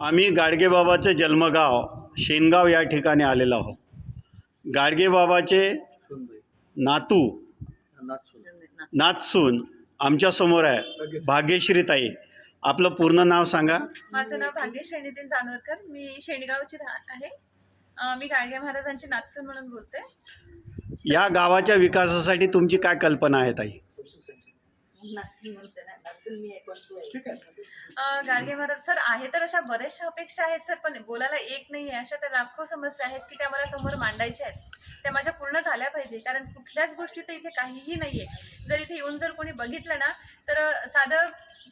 आम्ही गाडगेबाबाचे जन्मगाव शेनगाव या ठिकाणी आलेलो आहोत. गाडगेबाबाचे नातू नातसून आमच्यासमोर आहे. भाग्यश्रीताई, आपलं पूर्ण नाव सांगा. माझं नाव भाग्यश्री नितीन जानवरकर. मी शेणगावची आहे. मी गाडगे महाराजांची नातसून म्हणून बोलते. या गावाच्या विकासासाठी तुमची काय कल्पना आहे ताई? गाडगे महाराज सर आहे तर अशा बऱ्याचशा अपेक्षा आहेत सर, पण बोलायला एक नाही आहे. अशा तर लाखो समस्या आहेत की त्या मला समोर मांडायच्या आहेत. त्या माझ्या पूर्ण झाल्या पाहिजे, कारण कुठल्याच गोष्टीचं इथे काहीही नाहीये. जर इथे येऊन जर कोणी बघितलं ना तर साधं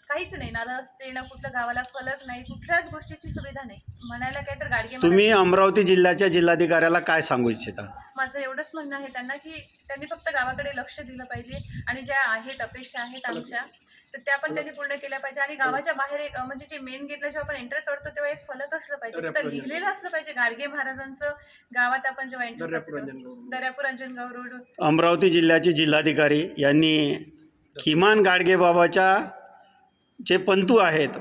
काहीच नाही ना, रस्ते ना कुठलं गावाला फलक नाही, कुठल्याच गोष्टीची सुविधा नाही. म्हणायला काय तर गाडगे तुम्ही अमरावती जिल्ह्याच्या जिल्हाधिकाऱ्याला काय सांगू इच्छिता? माझं एवढंच म्हणणं आहे त्यांना की त्यांनी फक्त गावाकडे लक्ष दिलं पाहिजे आणि ज्या आहेत अपेक्षा आहेत आमच्या तर त्या पण त्यांनी पूर्ण केल्या पाहिजे. आणि गावाच्या बाहेर एक म्हणजे जे मेन गेटला जेव्हा आपण एंटर करतो तेव्हा एक फलक असलं पाहिजे, तिथं लिहिलेलं असलं पाहिजे गाडगे महाराजांचं. गावात आपण जेव्हा एंटर करतो दर्यापूर अंजनगाव रोड. अमरावती जिल्ह्याचे जिल्हाधिकारी यांनी किमान गाडगेबाबाच्या जे पंतू आहेत,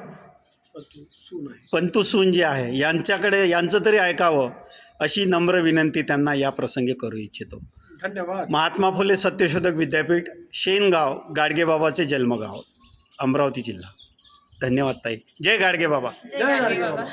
पंतू सून जे आहे यांच्याकडे यांचं तरी ऐकावं अशी नम्र विनंती त्यांना या प्रसंगी करू इच्छितो. धन्यवाद. महात्मा फुले सत्यशोधक विद्यापीठ, शेनगाव, गाडगेबाबाचे जन्मगाव, अमरावती जिल्हा. धन्यवाद ताई. जय गाडगेबाबा. जय गाडगे बाबा.